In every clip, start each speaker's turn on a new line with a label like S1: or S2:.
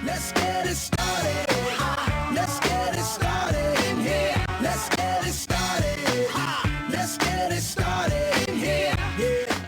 S1: Let's get it started. Let's get it started in here. Let's get it started. Let's get it started in here. Yeah.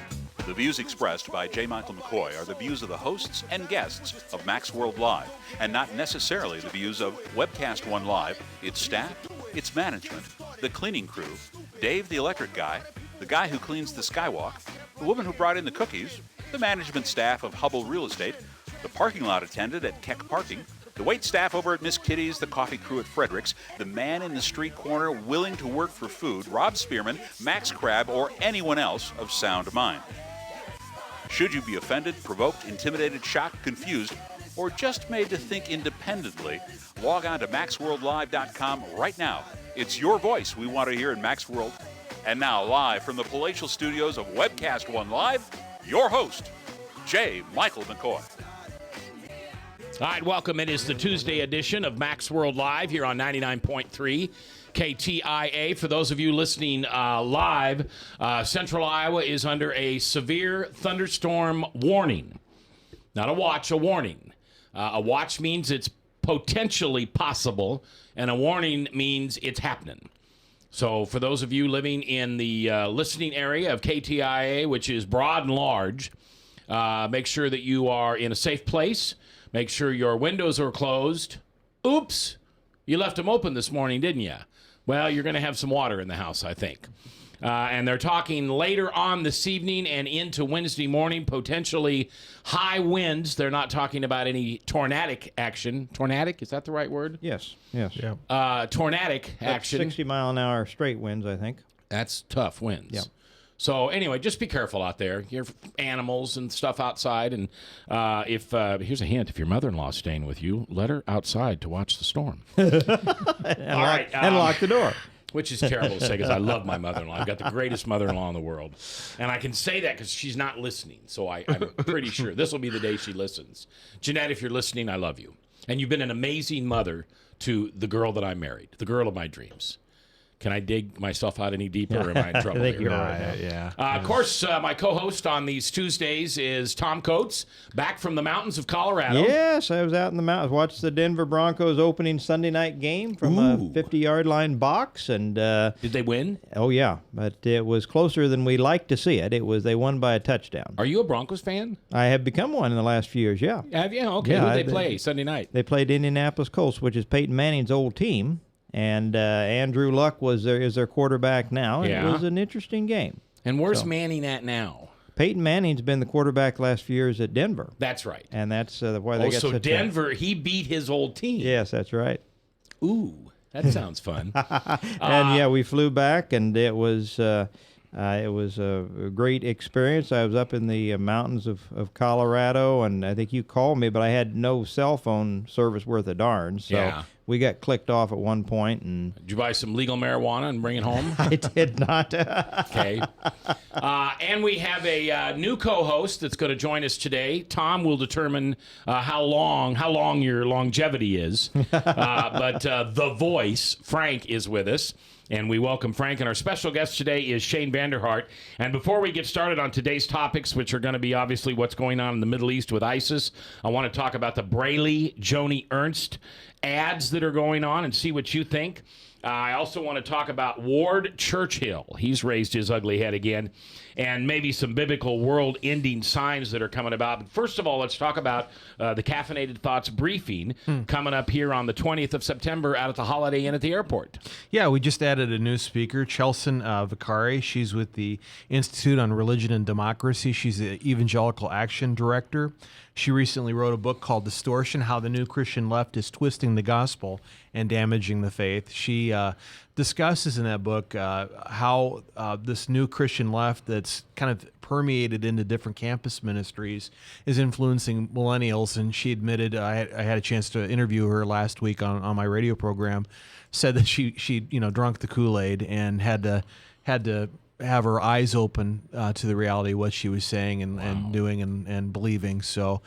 S2: The views expressed by J. Michael McCoy are the views of the hosts and guests of Max World Live, and not necessarily the views of Webcast One Live, its staff, its management, the cleaning crew, Dave the electric guy, the guy who cleans the skywalk, the woman who brought in the cookies, the management staff of Hubble Real Estate, the parking lot attendant at Keck Parking, the wait staff over at Miss Kitty's, the coffee crew at Frederick's, the man in the street corner willing to work for food, Rob Spearman, Max Crabb, or anyone else of sound mind. Should you be offended, provoked, intimidated, shocked, confused, or just made to think independently, log on to maxworldlive.com right now. It's your voice we want to hear in Max World. And now, live from the palatial studios of Webcast One Live, your host, J. Michael McCoy.
S3: All right, welcome. It is the Tuesday edition of Max World Live here on 99.3 KTIA. For those of you listening live, Central Iowa is under a severe thunderstorm warning. Not a watch, a warning. A watch means it's potentially possible, and a warning means it's happening. So for those of you living in the listening area of KTIA, which is broad and large, make sure that you are in a safe place. Make sure your windows are closed. Oops, you left them open this morning, didn't you? Well, you're going to have some water in the house, I think. And they're talking later on this evening and into Wednesday morning, potentially high winds. They're not talking about any tornadic action. Tornadic, is that the right word?
S4: Yes.
S5: Yeah.
S3: Tornadic action.
S4: 60-mile-an-hour straight winds, I think.
S3: That's tough winds.
S4: Yeah.
S3: So anyway, just be careful out there. Your animals and stuff outside. And if here's a hint: if your mother-in-law's staying with you, let her outside to watch the storm.
S4: And lock the door.
S3: Which is terrible to say because I love my mother-in-law. I've got the greatest mother-in-law in the world. And I can say that because she's not listening. So I'm pretty sure this will be the day she listens. Jeanette, if you're listening, I love you. And you've been an amazing mother to the girl that I married, the girl of my dreams. Can I dig myself out any deeper, or am I in trouble?
S4: I think
S3: here?
S4: you're right.
S5: Yeah.
S3: Of course, my co-host on these Tuesdays is Tom Coates, back from the mountains of Colorado.
S4: Yes, I was out in the mountains. Watched the Denver Broncos opening Sunday night game from a 50-yard line box. And
S3: Did they win?
S4: Oh, yeah. But it was closer than we like to see it. They won by a touchdown.
S3: Are you a Broncos fan?
S4: I have become one in the last few years, yeah.
S3: Have you? Okay.
S4: Yeah,
S3: Who did they play Sunday night?
S4: They played Indianapolis Colts, which is Peyton Manning's old team. And Andrew Luck is their quarterback now. And
S3: Yeah.
S4: It was an interesting game.
S3: And where's Manning at now?
S4: Peyton Manning's been the quarterback the last few years at Denver.
S3: That's right.
S4: And that's why they got
S3: so
S4: such
S3: Denver, he beat his old team.
S4: Yes, that's right.
S3: Ooh, that sounds fun.
S4: And we flew back, and it was a great experience. I was up in the mountains of Colorado, and I think you called me, but I had no cell phone service worth a darn. So
S3: Yeah.
S4: we got clicked off at one point, and
S3: Did you buy some legal marijuana and bring it home?
S4: I did not.
S3: Okay. And we have a new co-host that's going to join us today. Tom will determine how long your longevity is. But the voice, Frank, is with us. And we welcome Frank. And our special guest today is Shane Vanderhart. And before we get started on today's topics, which are going to be obviously what's going on in the Middle East with ISIS, I want to talk about the Braley Joni Ernst ads that are going on and see what you think. I also want to talk about Ward Churchill. He's raised his ugly head again. And maybe some biblical world-ending signs that are coming about. But first of all, let's talk about the Caffeinated Thoughts briefing coming up here on the 20th of September out at the Holiday Inn at the airport.
S5: Yeah, we just added a new speaker, Chelson Vicari. She's with the Institute on Religion and Democracy. She's the Evangelical Action Director. She recently wrote a book called Distortion, How the New Christian Left is Twisting the Gospel and Damaging the Faith. She discusses in that book how this new Christian left that's kind of permeated into different campus ministries is influencing millennials. And she admitted, I had a chance to interview her last week on my radio program, said that she drunk the Kool-Aid and had to have her eyes open to the reality of what she was saying and doing and believing. So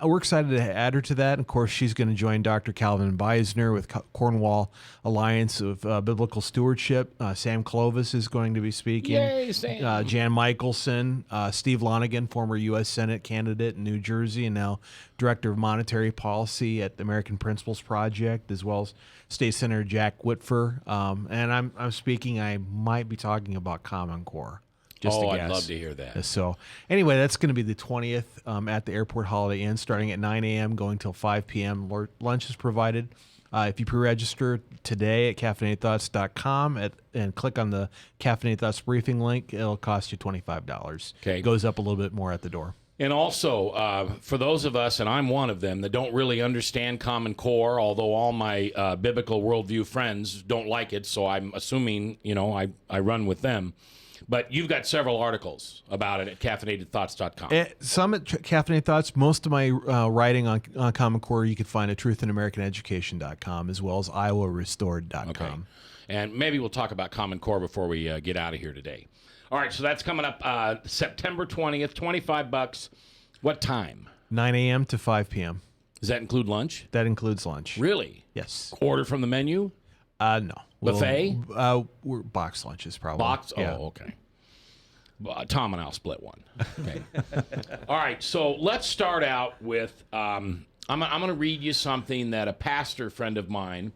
S5: we're excited to add her to that. Of course, she's going to join Dr. Calvin Beisner with Cornwall Alliance of Biblical Stewardship. Sam Clovis is going to be speaking.
S3: Yay, Sam.
S5: Jan Michelson, Steve Lonigan, former U.S. Senate candidate in New Jersey and now Director of Monetary Policy at the American Principles Project, as well as State Senator Jack Whitfer. And I'm speaking, I might be talking about Common Core. Just a guess.
S3: I'd love to hear that.
S5: So anyway, that's going to be the 20th at the Airport Holiday Inn, starting at 9 a.m., going till 5 p.m. Lunch is provided. If you pre-register today at caffeinatedthoughts.com and click on the Caffeinated Thoughts briefing link, it'll cost you $25.
S3: Okay.
S5: It goes up a little bit more at the door.
S3: And also, for those of us, and I'm one of them, that don't really understand Common Core, although all my biblical worldview friends don't like it, so I'm assuming, I run with them. But you've got several articles about it at caffeinatedthoughts.com.
S5: Some at Caffeinated Thoughts. Most of my writing on Common Core you can find at truthinamericaneducation.com as well as iowarestored.com.
S3: Okay. And maybe we'll talk about Common Core before we get out of here today. All right, so that's coming up September 20th, $25. What time?
S5: 9 a.m. to 5 p.m.
S3: Does that include lunch?
S5: That includes lunch.
S3: Really?
S5: Yes.
S3: Order from the menu?
S5: No.
S3: Buffet?
S5: We're box lunches probably.
S3: Box?
S5: Yeah.
S3: Oh, okay. Tom and I'll split one. Okay. All right, so let's start out with I'm going to read you something that a pastor friend of mine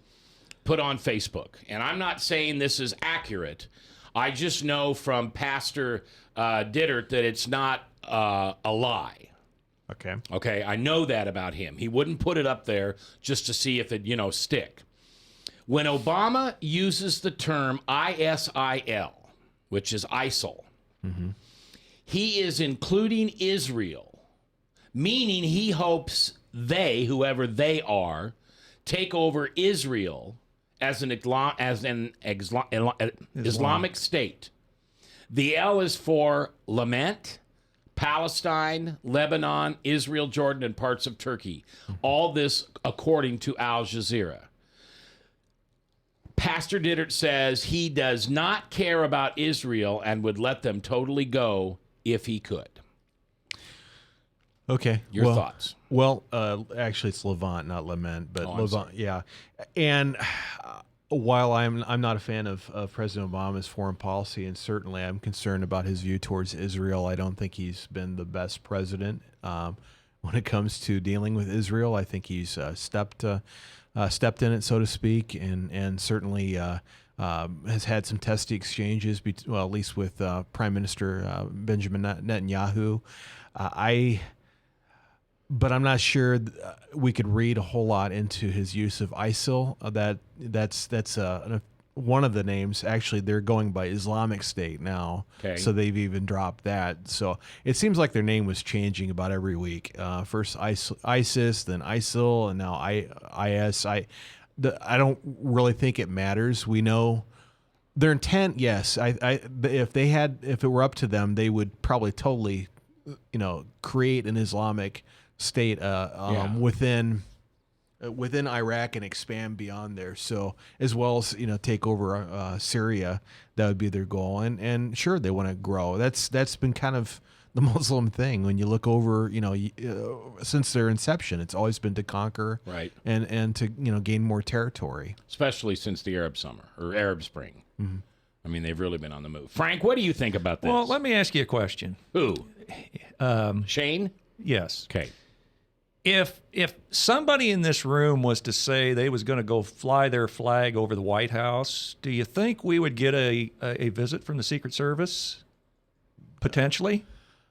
S3: put on Facebook. And I'm not saying this is accurate. I just know from Pastor Dittert that it's not a lie.
S5: Okay.
S3: Okay, I know that about him. He wouldn't put it up there just to see if it, stick. When Obama uses the term ISIL, which is ISIL, he is including Israel, meaning he hopes they, whoever they are, take over Israel as an Islamic state. The L is for lament, Palestine, Lebanon, Israel, Jordan, and parts of Turkey. All this according to Al Jazeera. Pastor Dittert says he does not care about Israel and would let them totally go if he could.
S5: Okay.
S3: Your thoughts?
S5: Well, actually, it's Levant, not Lament, but Levant. Yeah. And while I'm not a fan of President Obama's foreign policy, and certainly I'm concerned about his view towards Israel, I don't think he's been the best president when it comes to dealing with Israel. I think he's stepped in it, so to speak, and certainly has had some testy exchanges, at least with Prime Minister Benjamin Netanyahu. But I'm not sure we could read a whole lot into his use of ISIL. That's one of the names. Actually, they're going by Islamic State now, so they've even dropped that. So it seems like their name was changing about every week. First ISIS, then ISIL, and now IS. I don't really think it matters. We know their intent. Yes, if it were up to them, they would probably totally, create an Islamic state within Iraq and expand beyond there. So as well as take over Syria, that would be their goal. And sure, they want to grow. That's been kind of the Muslim thing. When you look over, since their inception, it's always been to conquer,
S3: right,
S5: and to gain more territory.
S3: Especially since the Arab Summer or Arab Spring. Mm-hmm. I mean, they've really been on the move. Frank, what do you think about this?
S6: Well, let me ask you a question.
S3: Who? Shane?
S6: Yes.
S3: Okay.
S6: If somebody in this room was to say they was going to go fly their flag over the White House, do you think we would get a visit from the Secret Service? Potentially.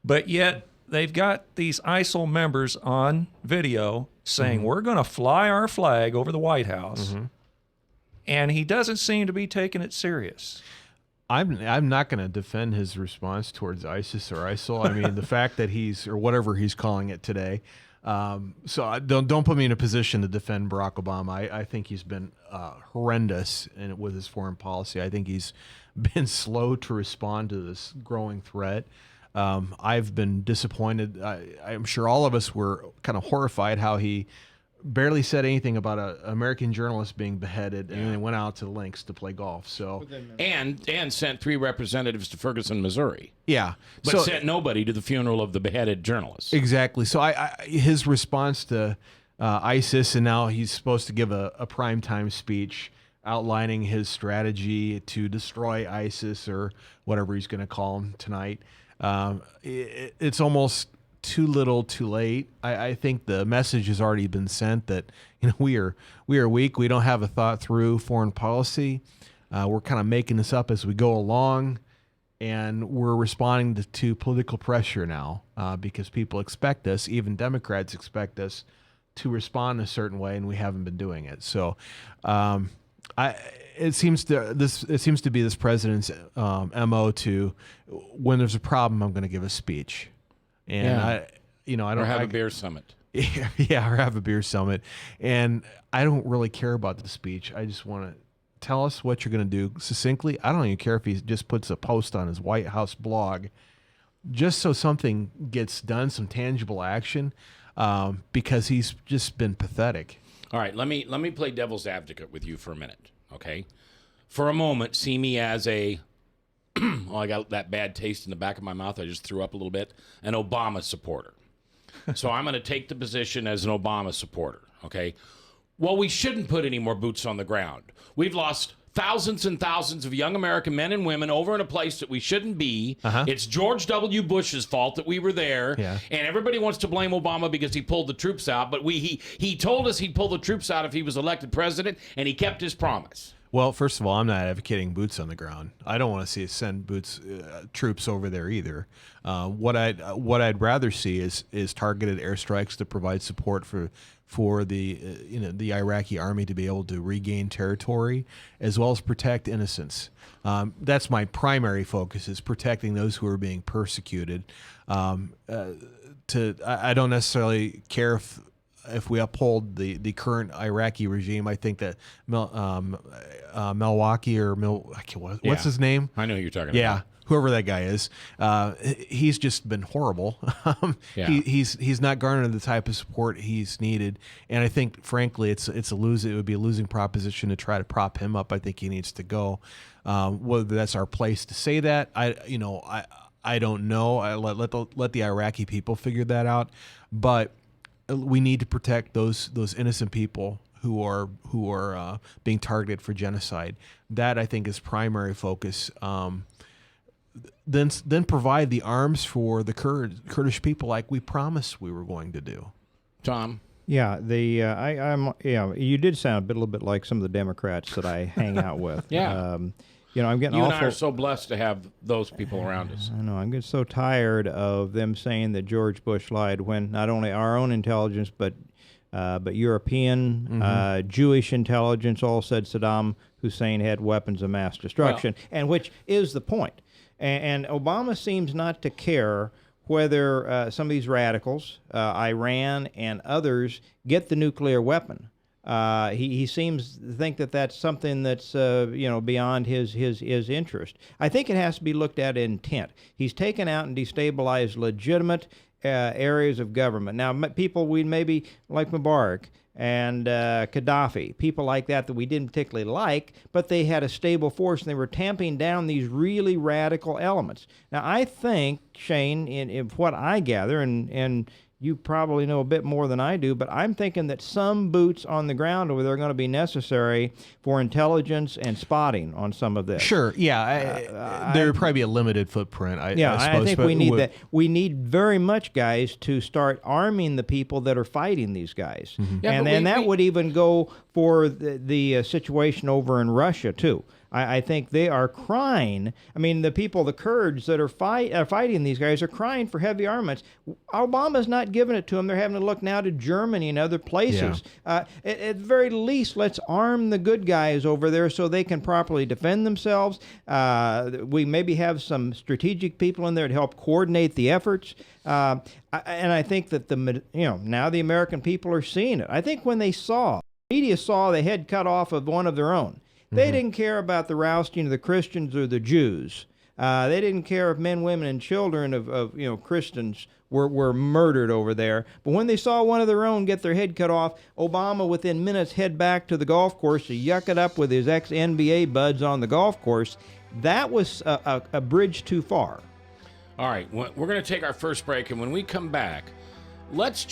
S6: But yet they've got these ISIL members on video saying, we're going to fly our flag over the White House. Mm-hmm. And he doesn't seem to be taking it serious.
S5: I'm not going to defend his response towards ISIS or ISIL. I mean, the fact that or whatever he's calling it today. So don't put me in a position to defend Barack Obama. I think he's been horrendous with his foreign policy. I think he's been slow to respond to this growing threat. I've been disappointed. I'm sure all of us were kind of horrified how he barely said anything about an American journalist being beheaded, and then went out to lengths to play golf. So
S3: and sent 3 representatives to Ferguson, Missouri,
S5: yeah,
S3: but sent nobody to the funeral of the beheaded journalist.
S5: Exactly. So his response to ISIS, and now he's supposed to give a primetime speech outlining his strategy to destroy ISIS or whatever he's going to call him tonight. It's almost too little, too late. I think the message has already been sent that we are weak. We don't have a thought through foreign policy. We're kind of making this up as we go along, and we're responding to political pressure now because people expect us, even Democrats expect us to respond a certain way, and we haven't been doing it. So, it seems to be this president's MO to, when there's a problem, I'm going to give a speech. And I don't
S3: have a beer summit.
S5: Yeah, or have a beer summit. And I don't really care about the speech. I just want to tell us what you're going to do succinctly. I don't even care if he just puts a post on his White House blog, just so something gets done, some tangible action, because he's just been pathetic.
S3: All right, let me play devil's advocate with you for a minute, okay? For a moment, see me as a I got that bad taste in the back of my mouth. I just threw up a little bit. An Obama supporter. So I'm going to take the position as an Obama supporter, okay? Well, we shouldn't put any more boots on the ground. We've lost thousands and thousands of young American men and women over in a place that we shouldn't be. It's George W. Bush's fault that we were there.
S5: Yeah.
S3: And everybody wants to blame Obama because he pulled the troops out. But he told us he'd pull the troops out if he was elected president, and he kept his promise.
S5: Well, first of all, I'm not advocating boots on the ground. I don't want to see us send troops over there either. What I'd rather see is targeted airstrikes to provide support for the the Iraqi army to be able to regain territory, as well as protect innocents. That's my primary focus, is protecting those who are being persecuted. I don't necessarily care if we uphold the current Iraqi regime. I think that Milwaukee or what's his name?
S3: I know who you're talking about.
S5: Yeah, whoever that guy is, he's just been horrible. He's not garnered the type of support he's needed, and I think, frankly, it would be a losing proposition to try to prop him up. I think he needs to go. Whether that's our place to say that, I don't know. I let the Iraqi people figure that out, but we need to protect those innocent people who are being targeted for genocide. That, I think, is primary focus. Then provide the arms for the Kurdish people, like we promised we were going to do.
S3: Tom.
S4: Yeah, you did sound a little bit like some of the Democrats that I hang out with.
S3: Yeah.
S4: I'm getting
S3: You
S4: awful.
S3: and I are so blessed to have those people around us.
S4: I know. I'm getting so tired of them saying that George Bush lied, when not only our own intelligence, but European, Jewish intelligence all said Saddam Hussein had weapons of mass destruction, and which is the point. And Obama seems not to care whether some of these radicals, Iran and others, get the nuclear weapon. He seems to think that that's something that's beyond his interest. I think it has to be looked at in intent. He's taken out and destabilized legitimate areas of government. Now, people we maybe like Mubarak and Gaddafi, people like that we didn't particularly like, but they had a stable force and they were tamping down these really radical elements. Now, I think, Shane, in what I gather, and you probably know a bit more than I do, but I'm thinking that some boots on the ground over there are going to be necessary for intelligence and spotting on some of this.
S5: Sure, yeah. There would probably be a limited footprint, I suppose.
S4: I think we need that. We need very much guys to start arming the people that are fighting these guys.
S3: Yeah,
S4: and then that would even go for the situation over in Russia, too. I think they are crying. I mean, the Kurds that are fighting these guys are crying for heavy armaments. Obama's not giving it to them. They're having to look now to Germany and other places. Yeah. At the very least, let's arm the good guys over there so they can properly defend themselves. We maybe have some strategic people in there to help coordinate the efforts. And I think that now the American people are seeing it. I think when the media saw the head cut off of one of their own, they didn't care about the rousting of the Christians or the Jews. They didn't care if men, women, and children of Christians were murdered over there. But when they saw one of their own get their head cut off, Obama within minutes head back to the golf course to yuck it up with his ex-NBA buds on the golf course. That was a bridge too far.
S3: All right, we're going to take our first break, and when we come back, let's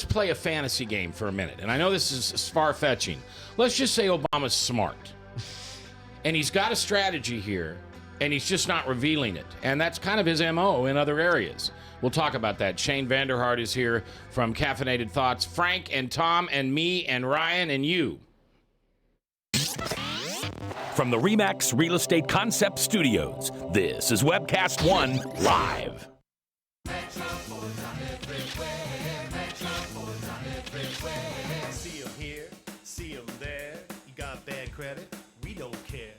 S3: play a fantasy game for a minute. And I know this is far-fetching. Let's just say Obama's smart, and he's got a strategy here, and he's just not revealing it. And that's kind of his MO in other areas. We'll talk about that. Shane Vanderhart is here from Caffeinated Thoughts. Frank and Tom and me and Ryan and you.
S7: From the RE/MAX Real Estate Concept Studios, this is Webcast One Live.
S8: See them here, see them there. You got bad credit? We don't care.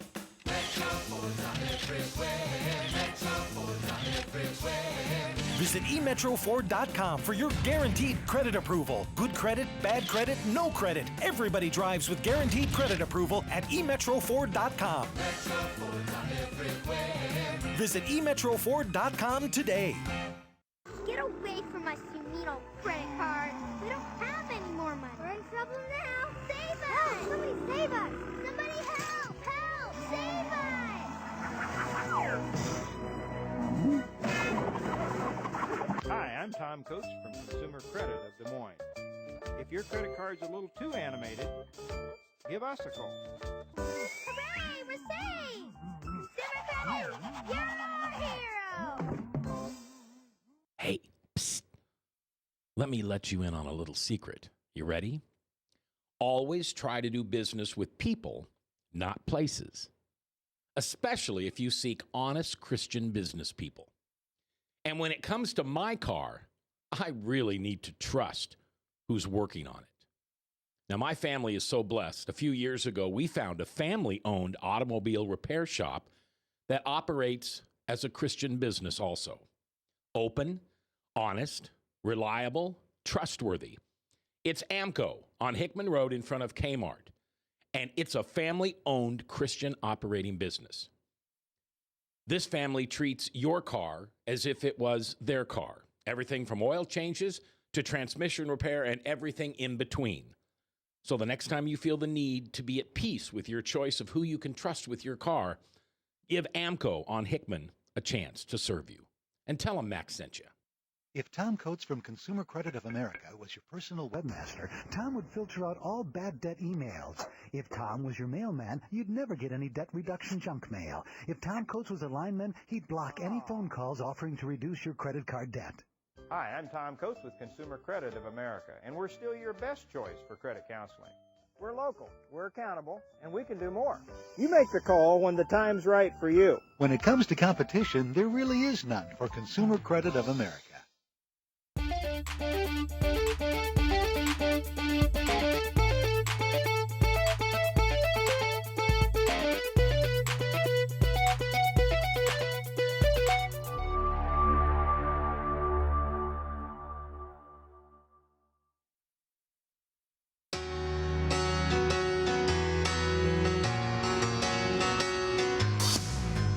S8: Visit emetroford.com for your guaranteed credit approval. Good credit, bad credit, no credit. Everybody drives with guaranteed credit approval at emetroford.com. Visit emetroford.com today.
S9: Get away from us, you mean old credit card. We don't have any more money. We're in trouble now. Save us! Help! Somebody save us! Somebody help! Help! Save us!
S4: Hi, I'm Tom Coates from Consumer Credit of Des Moines. If your credit card's a little too animated, give us a call.
S9: Hooray! We're saved! Consumer Credit! You're our hero!
S3: Hey, psst. Let me let you in on a little secret. You ready? Always try to do business with people, not places. Especially if you seek honest Christian business people. And when it comes to my car, I really need to trust who's working on it. Now, my family is so blessed. A few years ago, we found a family-owned automobile repair shop that operates as a Christian business also. Open, honest, reliable, trustworthy. It's AMCO on Hickman Road in front of Kmart, and it's a family-owned Christian operating business. This family treats your car as if it was their car. Everything from oil changes to transmission repair and everything in between. So the next time you feel the need to be at peace with your choice of who you can trust with your car, give AMCO on Hickman a chance to serve you. And tell them Max sent you.
S10: If Tom Coates from Consumer Credit of America was your personal webmaster, Tom would filter out all bad debt emails. If Tom was your mailman, you'd never get any debt reduction junk mail. If Tom Coates was a lineman, he'd block any phone calls offering to reduce your credit card debt.
S4: Hi, I'm Tom Coates with Consumer Credit of America, and we're still your best choice for credit counseling. We're local, we're accountable, and we can do more. You make the call when the time's right for you.
S10: When it comes to competition, there really is none for Consumer Credit of America.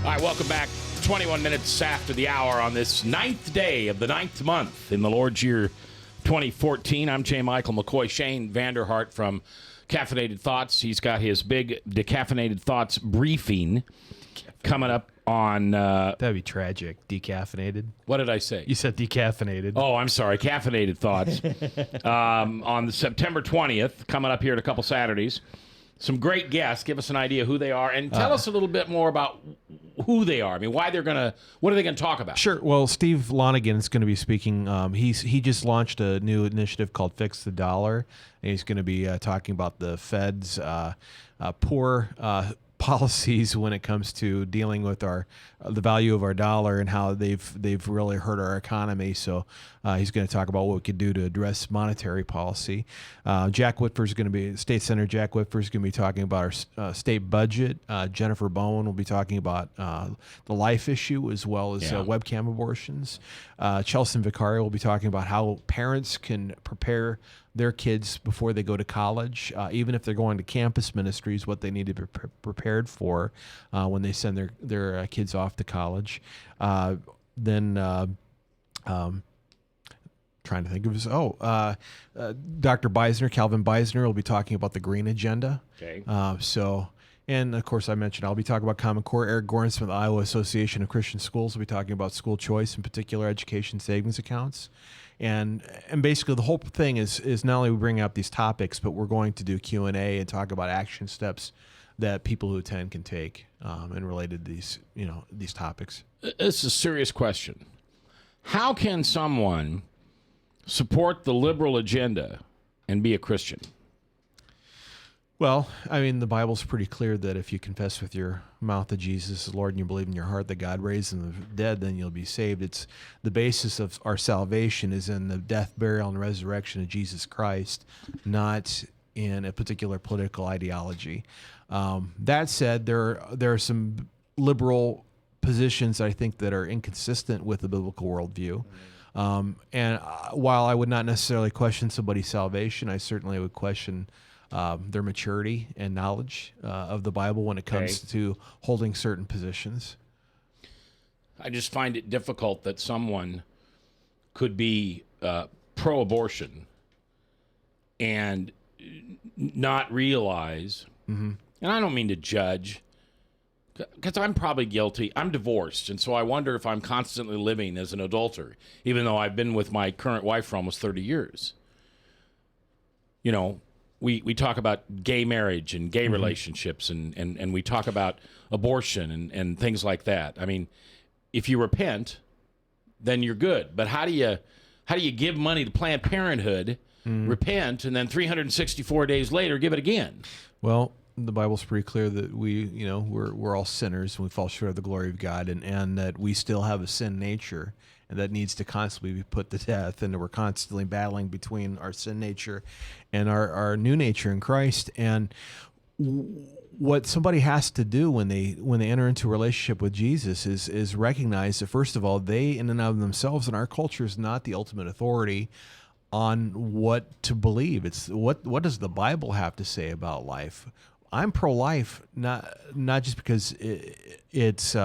S3: All right, welcome back. 21 minutes after the hour on this 9th day of the 9th month in the Lord's year 2014. I'm J. Michael McCoy. Shane Vanderhart from Caffeinated Thoughts. He's got his big Decaffeinated Thoughts briefing coming up on...
S5: That'd be tragic. Decaffeinated.
S3: What did I say?
S5: You said decaffeinated.
S3: Oh, I'm sorry. Caffeinated Thoughts. On the September 20th, coming up here in a couple Saturdays. Some great guests. Give us an idea who they are, and tell us a little bit more about who they are. I mean, what are they going to talk about?
S5: Sure. Well, Steve Lonigan is going to be speaking. He just launched a new initiative called Fix the Dollar, and he's going to be talking about the Fed's poor policies when it comes to dealing with the value of our dollar and how they've really hurt our economy. So he's going to talk about what we could do to address monetary policy. Jack Whitford's going to be State Senator Jack Whitford's going to be talking about our state budget. Jennifer Bowen will be talking about the life issue as well as webcam abortions. Chelsea Vicari will be talking about how parents can prepare their kids before they go to college, even if they're going to campus ministries, what they need to be prepared for when they send their kids off to college. Then trying to think of his, Dr. Beisner, Calvin Beisner, will be talking about the Green Agenda.
S3: Okay.
S5: And of course, I mentioned I'll be talking about Common Core. Eric Gornsmith, the Iowa Association of Christian Schools, will be talking about school choice, in particular education savings accounts. And basically the whole thing is not only we bring up these topics, but we're going to do Q&A and talk about action steps that people who attend can take and related to these topics.
S3: It's a serious question. How can someone support the liberal agenda and be a Christian?
S5: Well, I mean, the Bible's pretty clear that if you confess with your mouth that Jesus is Lord and you believe in your heart that God raised him from the dead, then you'll be saved. It's the basis of our salvation is in the death, burial, and resurrection of Jesus Christ, not in a particular political ideology. That said, there are some liberal positions I think that are inconsistent with the biblical worldview. And while I would not necessarily question somebody's salvation, I certainly would question their maturity and knowledge of the Bible when it comes to holding certain positions.
S3: I just find it difficult that someone could be pro-abortion and not realize, and I don't mean to judge, because I'm probably guilty. I'm divorced, and so I wonder if I'm constantly living as an adulterer, even though I've been with my current wife for almost 30 years. You know, we talk about gay marriage and gay relationships, and we talk about abortion and things like that. I mean, if you repent, then you're good. But how do you give money to Planned Parenthood, repent, and then 364 days later give it again?
S5: Well, the Bible's pretty clear that we're all sinners and we fall short of the glory of God, and that we still have a sin nature and that needs to constantly be put to death, and that we're constantly battling between our sin nature and our new nature in Christ. And what somebody has to do when they enter into a relationship with Jesus is recognize that, first of all, they in and of themselves in our culture is not the ultimate authority on what to believe. It's what does the Bible have to say about life? I'm pro-life, not just because it's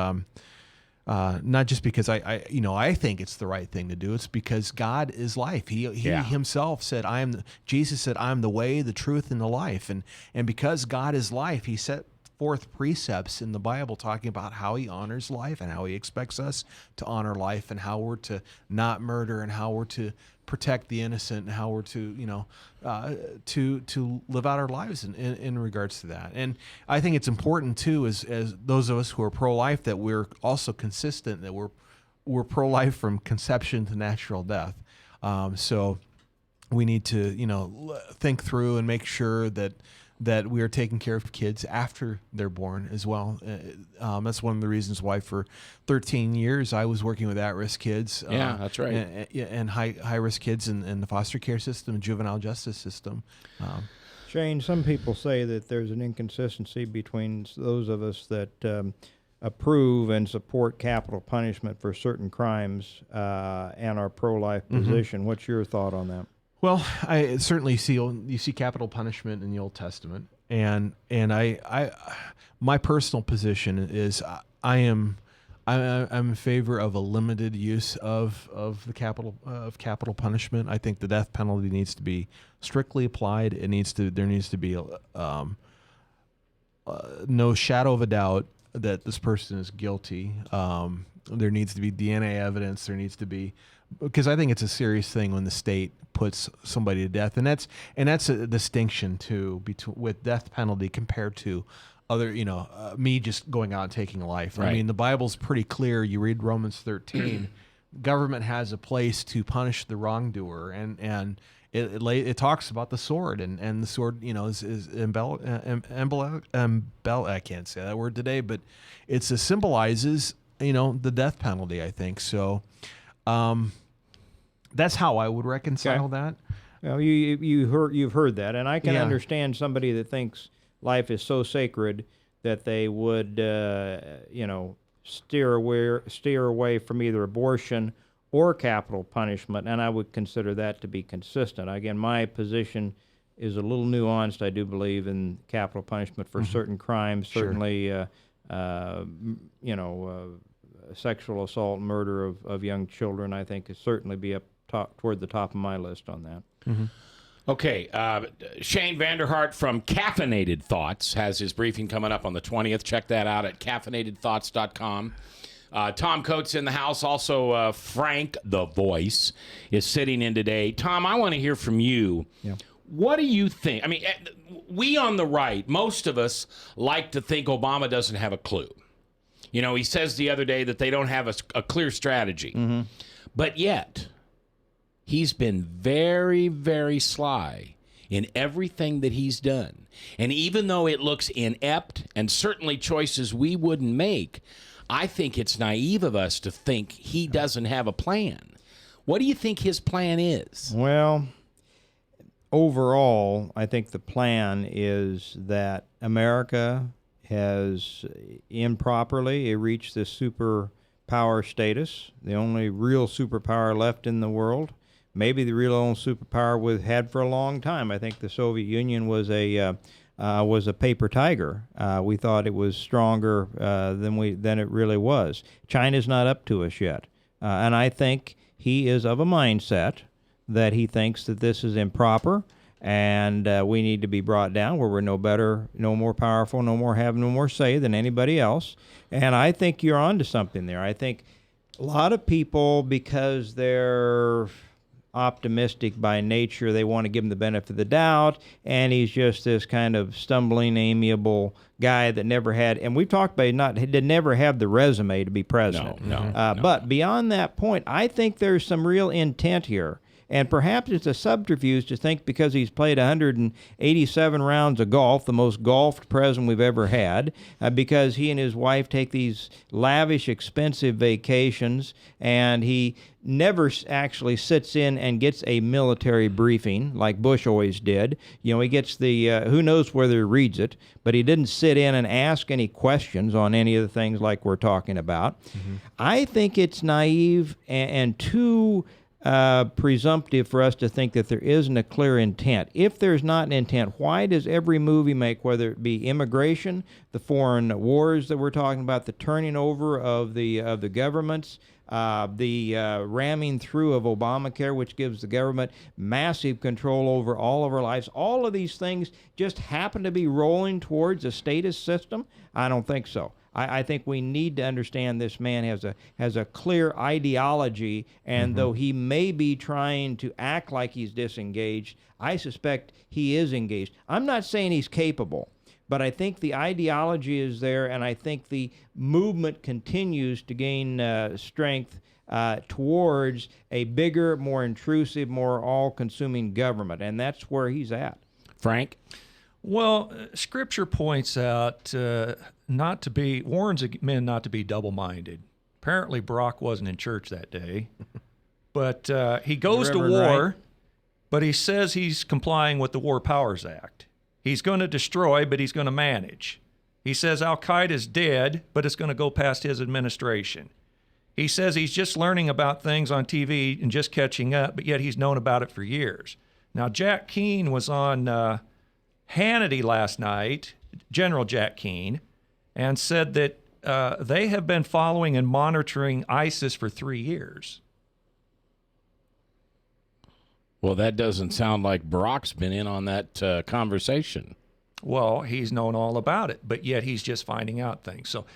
S5: not just because I think it's the right thing to do. It's because God is life. He himself said, Jesus said, I'm the way, the truth, and the life. And because God is life, he set forth precepts in the Bible talking about how he honors life and how he expects us to honor life, and how we're to not murder, and how we're to protect the innocent, and how we're to to live out our lives in regards to that. And I think it's important too, as those of us who are pro-life, that we're also consistent, that we're pro-life from conception to natural death. So we need to think through and make sure that we are taking care of kids after they're born as well. That's one of the reasons why for 13 years I was working with at-risk kids.
S3: Yeah, that's right.
S5: And high-risk kids in the foster care system, juvenile justice system.
S4: Shane, some people say that there's an inconsistency between those of us that approve and support capital punishment for certain crimes and our pro-life position. What's your thought on that?
S5: Well, I certainly you see capital punishment in the Old Testament, and I my personal position is I'm in favor of a limited use of the capital punishment. I think the death penalty needs to be strictly applied. There needs to be no shadow of a doubt that this person is guilty. There needs to be DNA evidence. There needs to be, because I think it's a serious thing when the state puts somebody to death, and that's a distinction too with death penalty compared to other, me just going out and taking a life.
S3: Right.
S5: I mean, the Bible's pretty clear. You read Romans 13, government has a place to punish the wrongdoer, and it talks about the sword, and the sword, is I can't say that word today, but it symbolizes, the death penalty, I think. So that's how I would reconcile that.
S4: Well, you've heard that, and I can understand somebody that thinks life is so sacred that they would steer away from either abortion or capital punishment, and I would consider that to be consistent. Again, my position is a little nuanced. I do believe in capital punishment for certain crimes, certainly, sexual assault, murder of young children, I think is certainly be toward the top of my list on that.
S3: Okay, Shane Vanderhart from Caffeinated Thoughts has his briefing coming up on the 20th. Check that out at caffeinatedthoughts.com. Tom Coates in the house. Also, Frank, the voice, is sitting in today. Tom, I want to hear from you.
S4: Yeah.
S3: What do you think? I mean, we on the right, most of us like to think Obama doesn't have a clue. You know, he says the other day that they don't have a clear strategy.
S4: Mm-hmm.
S3: But yet, he's been very, very sly in everything that he's done. And even though it looks inept and certainly choices we wouldn't make, I think it's naive of us to think he doesn't have a plan. What do you think his plan is?
S4: Well, overall, I think the plan is that America has improperly reached this superpower status, the only real superpower left in the world. Maybe the real only superpower we've had for a long time. I think the Soviet Union was a paper tiger. We thought it was stronger than it really was. China's not up to us yet, and I think he is of a mindset that he thinks that this is improper, and we need to be brought down where we're no better, no more powerful, no more say than anybody else. And I think you're onto something there. I think a lot of people, because they're optimistic by nature, they want to give him the benefit of the doubt, and he's just this kind of stumbling, amiable guy that never had, and we've talked about he did never have the resume to be president.
S3: No.
S4: But beyond that point, I think there's some real intent here. And perhaps it's a subterfuge to think because he's played 187 rounds of golf, the most golfed president we've ever had, because he and his wife take these lavish, expensive vacations, and he never actually sits in and gets a military briefing like Bush always did. You know, he gets the, who knows whether he reads it, but he didn't sit in and ask any questions on any of the things like we're talking about. I think it's naive and too presumptive for us to think that there isn't a clear intent. If there's not an intent, why does every movie make, whether it be immigration, the foreign wars that we're talking about, the turning over of the governments, the ramming through of Obamacare, which gives the government massive control over all of our lives, all of these things just happen to be rolling towards a statist system? I don't think so. I think we need to understand this man has a clear ideology, and though he may be trying to act like he's disengaged, I suspect he is engaged. I'm not saying he's capable, but I think the ideology is there, and I think the movement continues to gain strength towards a bigger, more intrusive, more all-consuming government, and that's where he's at.
S3: Frank?
S6: Well, Scripture points out warns men not to be double-minded. Apparently, Brock wasn't in church that day, but he goes to war, right? But he says he's complying with the War Powers Act. He's going to destroy, but he's going to manage. He says Al-Qaeda's dead, but it's going to go past his administration. He says he's just learning about things on TV and just catching up, but yet he's known about it for years. Now, Jack Keane was on Hannity last night, General Jack Keane, and said that they have been following and monitoring ISIS for 3 years.
S3: Well, that doesn't sound like Brock's been in on that conversation.
S6: Well, he's known all about it, but yet he's just finding out things. So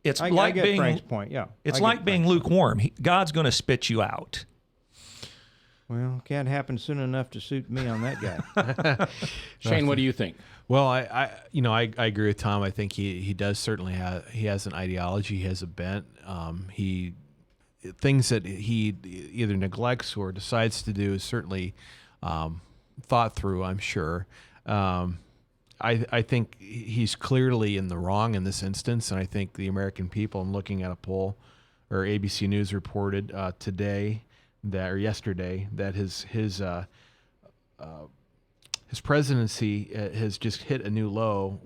S6: it's
S4: I
S6: like
S4: get
S6: being
S4: Frank's point. Yeah,
S6: it's like being lukewarm. God's going to spit you out.
S4: Well, can't happen soon enough to suit me on that guy.
S3: Shane, what do you think?
S5: Well, I agree with Tom. I think he does certainly has an ideology. He has a bent. Things that he either neglects or decides to do is certainly thought through, I'm sure. I think he's clearly in the wrong in this instance, and I think the American people, I'm looking at a poll, or ABC News reported yesterday, that his presidency has just hit a new low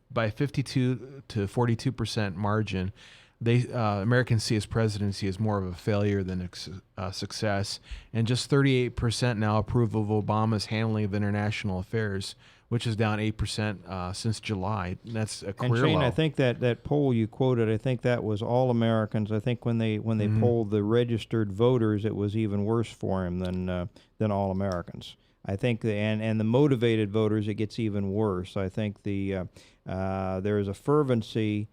S5: by 52 to 42% margin. Americans see his presidency as more of a failure than a success, and just 38% now approve of Obama's handling of international affairs, which is down 8% since July. That's a career
S4: And Shane,
S5: low.
S4: I think that poll you quoted, I think that was all Americans. I think when they polled the registered voters, it was even worse for him than all Americans. I think and the motivated voters, it gets even worse. I think there is a fervency,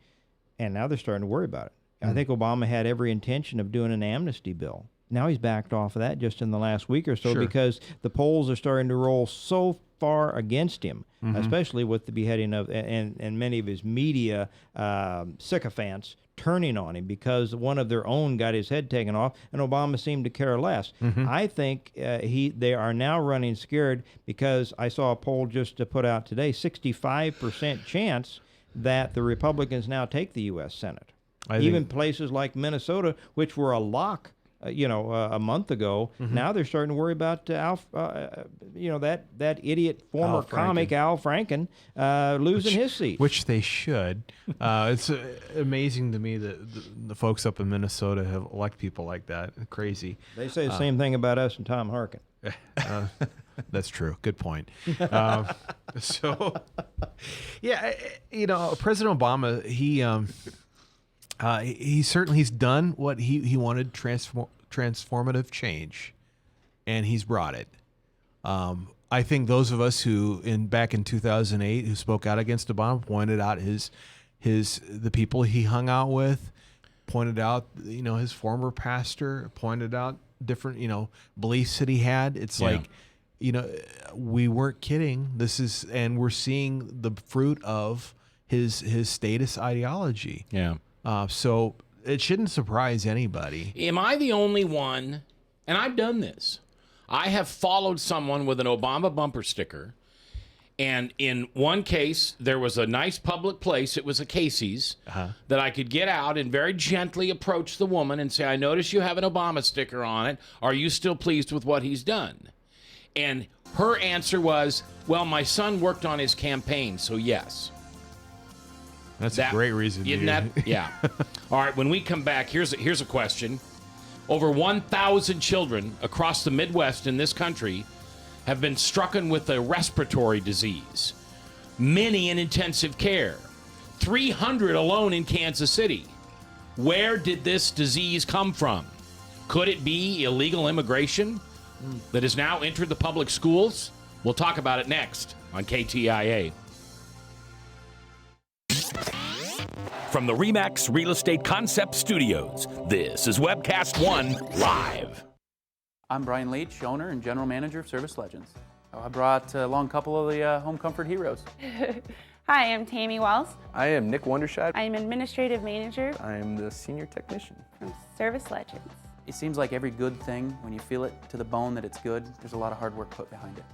S4: and now they're starting to worry about it. I think Obama had every intention of doing an amnesty bill. Now he's backed off of that just in the last week or so because the polls are starting to roll so far against him, especially with the beheading of and many of his media sycophants turning on him because one of their own got his head taken off, and Obama seemed to care less. I think they are now running scared because I saw a poll just to put out today, 65% chance that the Republicans now take the U.S. Senate. Even places like Minnesota, which were a lock a month ago, now they're starting to worry about that idiot former comic Al Franken losing his seat.
S5: Which they should. It's amazing to me that the folks up in Minnesota have elect people like that. Crazy.
S4: They say the same thing about us and Tom Harkin.
S5: That's true. Good point. So, yeah, President Obama, he's done what he wanted, transformative change, and he's brought it. I think those of us who back in 2008 who spoke out against Obama pointed out the people he hung out with, pointed out his former pastor, pointed out different beliefs that he had. It's like we weren't kidding. And we're seeing the fruit of his statist ideology.
S3: Yeah.
S5: So it shouldn't surprise anybody.
S3: Am I the only one? And I've done this. I have followed someone with an Obama bumper sticker. And in one case, there was a nice public place. It was a Casey's that I could get out and very gently approach the woman and say, I notice you have an Obama sticker on it. Are you still pleased with what he's done? And her answer was, well, my son worked on his campaign, so yes.
S5: That's a great reason.
S3: Isn't that? Yeah. All right, when we come back, here's a question. Over 1,000 children across the Midwest in this country have been stricken with a respiratory disease. Many in intensive care. 300 alone in Kansas City. Where did this disease come from? Could it be illegal immigration that has now entered the public schools? We'll talk about it next on KTIA.
S7: From the RE/MAX Real Estate Concept Studios, this is Webcast One Live.
S11: I'm Brian Leach, owner and general manager of Service Legends. I brought along a couple of the home comfort heroes.
S12: Hi, I'm Tammy Wells.
S13: I am Nick Wondershad.
S12: I am administrative manager.
S13: I am the senior technician
S12: from Service Legends.
S11: It seems like every good thing, when you feel it to the bone that it's good, there's a lot of hard work put behind it.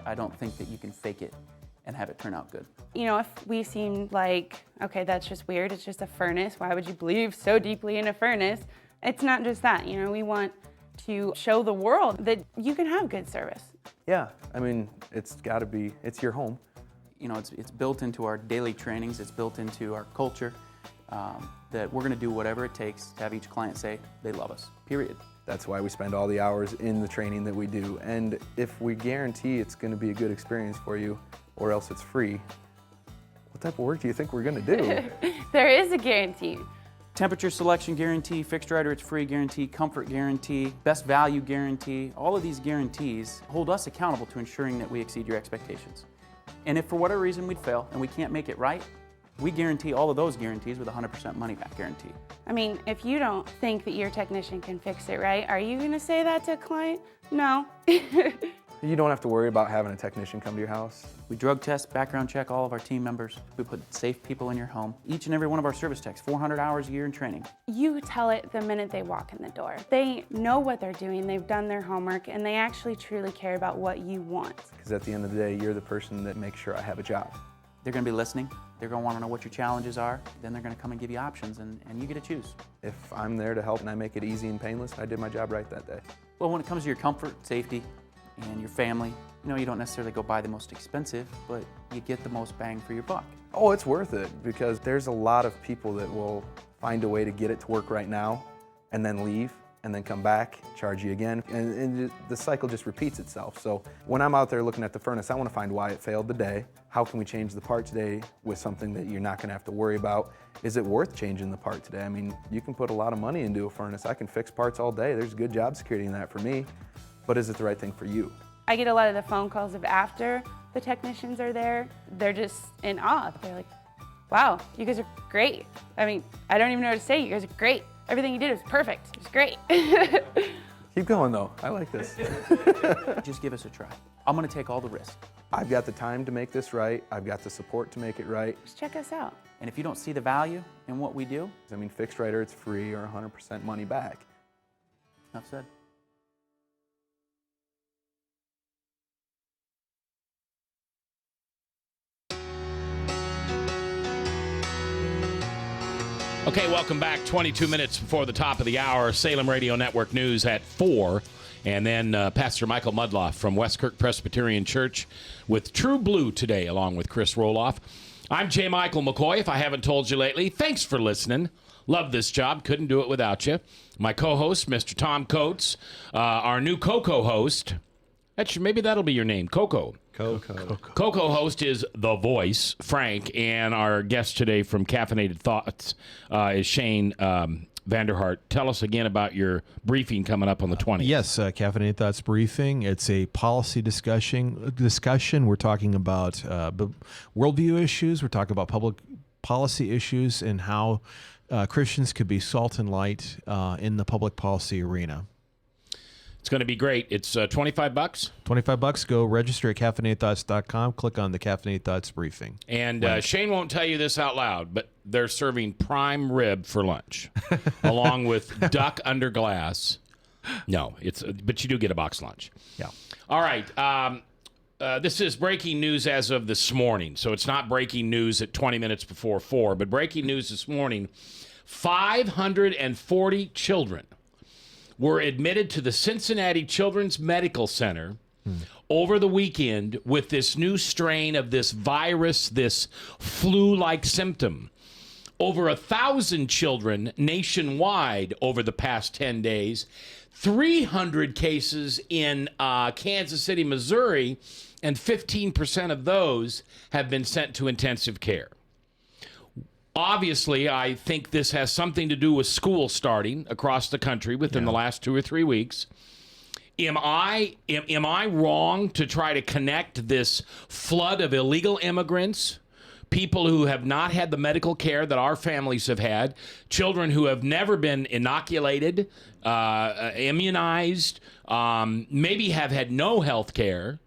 S11: I don't think that you can fake it and have it turn out good.
S12: If we seem like, okay, that's just weird, it's just a furnace, why would you believe so deeply in a furnace? It's not just that, we want to show the world that you can have good service.
S13: Yeah, it's gotta be, it's your home.
S11: It's built into our daily trainings, it's built into our culture, that we're gonna do whatever it takes to have each client say they love us, period.
S13: That's why we spend all the hours in the training that we do. And if we guarantee it's gonna be a good experience for you, or else it's free, what type of work do you think we're gonna do?
S12: There is a guarantee.
S11: Temperature selection guarantee, fixed right or it's free guarantee, comfort guarantee, best value guarantee. All of these guarantees hold us accountable to ensuring that we exceed your expectations. And if for whatever reason we fail and we can't make it right, we guarantee all of those guarantees with a 100% money back guarantee.
S12: If you don't think that your technician can fix it right, are you gonna say that to a client? No.
S13: You don't have to worry about having a technician come to your house.
S11: We drug test, background check all of our team members. We put safe people in your home. Each and every one of our service techs, 400 hours a year in training.
S12: You tell it the minute they walk in the door. They know what they're doing, they've done their homework, and they actually truly care about what you want.
S13: Because at the end of the day, you're the person that makes sure I have a job.
S11: They're gonna be listening. They're gonna wanna know what your challenges are. Then they're gonna come and give you options, and you get to choose.
S13: If I'm there to help and I make it easy and painless, I did my job right that day.
S11: Well, when it comes to your comfort, safety, and your family, You don't necessarily go buy the most expensive, but you get the most bang for your buck.
S13: Oh, it's worth it because there's a lot of people that will find a way to get it to work right now and then leave and then come back, charge you again, and the cycle just repeats itself. So when I'm out there looking at the furnace, I want to find why it failed today. How can we change the part today with something that you're not going to have to worry about? Is it worth changing the part today? I mean, you can put a lot of money into a furnace. I can fix parts all day. There's good job security in that for me, but is it the right thing for you?
S12: I get a lot of the phone calls of after the technicians are there. They're just in awe. They're like, wow, you guys are great. I mean, I don't even know what to say. You guys are great. Everything you did was perfect. It was great.
S13: Keep going though. I like this.
S11: Just give us a try. I'm going to take all the risk.
S13: I've got the time to make this right. I've got the support to make it right.
S12: Just check us out.
S11: And if you don't see the value in what we do,
S13: I mean, fixed right or it's free or 100% money back.
S11: enough said.
S3: Okay, welcome back. 22 minutes before the top of the hour. Salem Radio Network News at 4. And then Pastor Michael Mudloff from Westkirk Presbyterian Church with True Blue today, along with Chris Roloff. I'm J. Michael McCoy, if I haven't told you lately. Thanks for listening. Love this job. Couldn't do it without you. My co-host, Mr. Tom Coates. Our new Coco host. Maybe that'll be your name, Coco. Coco host is The Voice, Frank, and our guest today from Caffeinated Thoughts is Shane Vanderhart. Tell us again about your briefing coming up on the 20th.
S5: Yes, Caffeinated Thoughts briefing. It's a policy discussion. We're talking about worldview issues. We're talking about public policy issues and how Christians could be salt and light in the public policy arena.
S3: It's going to be great. It's $25.
S5: $25. Go register at caffeinatedthoughts.com. Click on the Caffeinated Thoughts briefing.
S3: And Shane won't tell you this out loud, but they're serving prime rib for lunch, along with duck under glass. No, but you do get a box lunch.
S5: Yeah.
S3: All right. This is breaking news as of this morning, so it's not breaking news at 20 minutes before 4, but breaking news this morning, 540 children were admitted to the Cincinnati Children's Medical Center over the weekend with this new strain of this virus, this flu-like symptom. Over 1,000 children nationwide over the past 10 days, 300 cases in Kansas City, Missouri, and 15% of those have been sent to intensive care. Obviously, I think this has something to do with school starting across the country within the last 2 or 3 weeks. Am I wrong to try to connect this flood of illegal immigrants, people who have not had the medical care that our families have had, children who have never been inoculated, immunized, maybe have had no health care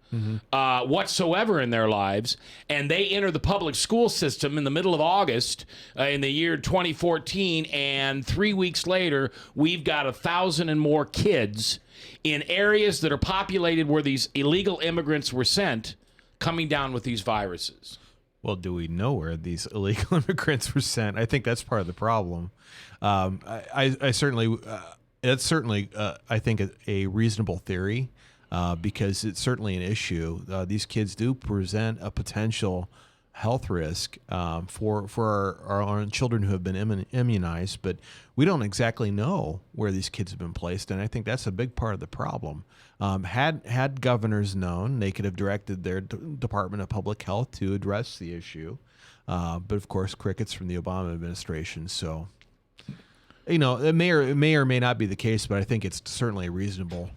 S3: whatsoever in their lives, and they enter the public school system in the middle of August in the year 2014, and 3 weeks later, we've got 1,000 and more kids in areas that are populated where these illegal immigrants were sent, coming down with these viruses.
S5: Well, do we know where these illegal immigrants were sent? I think that's part of the problem. I certainly, it's certainly, I think, a reasonable theory because it's certainly an issue. These kids do present a potential health risk for our own children who have been immunized, but we don't exactly know where these kids have been placed, and I think that's a big part of the problem. Had governors known, they could have directed their Department of Public Health to address the issue, but of course, crickets from the Obama administration. So, it may or may not be the case, but I think it's certainly a reasonable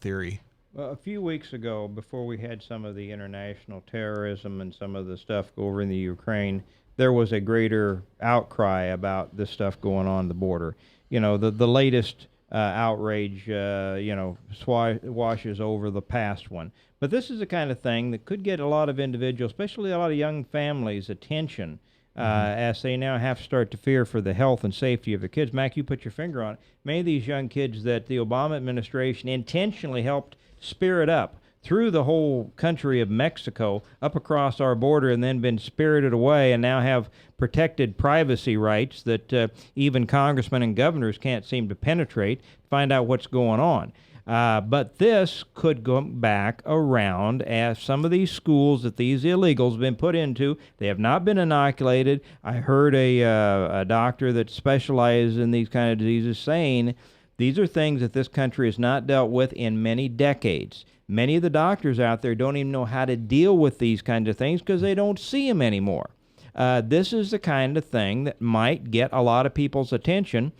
S5: theory.
S4: Well, a few weeks ago, before we had some of the international terrorism and some of the stuff go over in the Ukraine, there was a greater outcry about this stuff going on the border. The latest outrage, washes over the past one. But this is the kind of thing that could get a lot of individuals, especially a lot of young families, attention as they now have to start to fear for the health and safety of their kids. Mac, you put your finger on it. Many of these young kids that the Obama administration intentionally helped spirit up through the whole country of Mexico, up across our border, and then been spirited away and now have protected privacy rights that even congressmen and governors can't seem to penetrate, find out what's going on. But this could go back around as some of these schools that these illegals have been put into. They have not been inoculated. I heard a doctor that specializes in these kind of diseases saying these are things that this country has not dealt with in many decades. Many of the doctors out there don't even know how to deal with these kinds of things because they don't see them anymore. This is the kind of thing that might get a lot of people's attention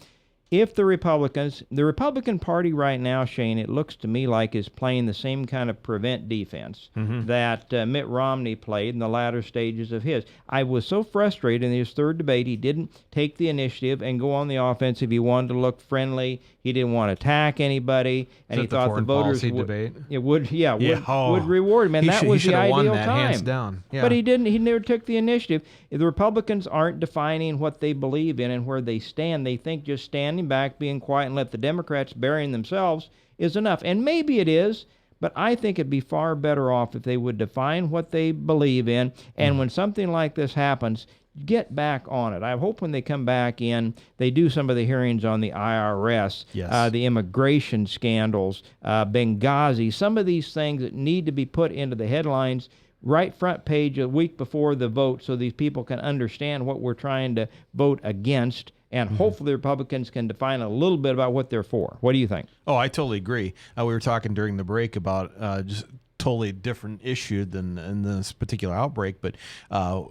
S4: if the Republican Party right now, Shane, it looks to me like is playing the same kind of prevent defense that Mitt Romney played in the latter stages of his. I was so frustrated in his third debate, he didn't take the initiative and go on the offensive. He wanted to look friendly. He didn't want to attack anybody, and he thought the voters would reward him. And that was the ideal time.
S5: Hands down. Yeah.
S4: But he didn't. He never took the initiative. If the Republicans aren't defining what they believe in and where they stand, they think just standing back, being quiet, and let the Democrats burying themselves is enough. And maybe it is, but I think it'd be far better off if they would define what they believe in. And when something like this happens, get back on it. I hope when they come back in, they do some of the hearings on the IRS, the immigration scandals, Benghazi, some of these things that need to be put into the headlines right front page a week before the vote so these people can understand what we're trying to vote against. And hopefully the Republicans can define a little bit about what they're for. What do you think?
S5: Oh, I totally agree. We were talking during the break about just totally different issue than in this particular outbreak, but the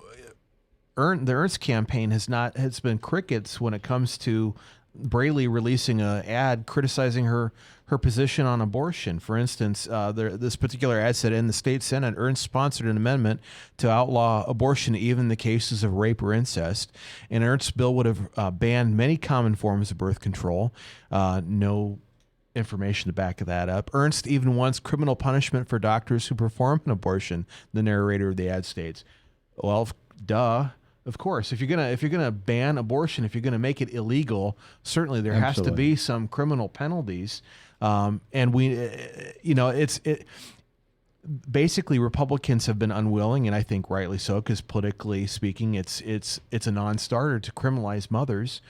S5: Ernst campaign has been crickets when it comes to Braley releasing an ad criticizing her position on abortion. For instance, this particular ad said, in the state Senate, Ernst sponsored an amendment to outlaw abortion even in the cases of rape or incest. And Ernst's bill would have banned many common forms of birth control. No information to back that up. Ernst even wants criminal punishment for doctors who perform an abortion, the narrator of the ad states. Well, duh. Of course, if you're gonna ban abortion, if you're gonna make it illegal, certainly there has to be some criminal penalties. And basically Republicans have been unwilling, and I think rightly so, because politically speaking, it's a non-starter to criminalize mothers.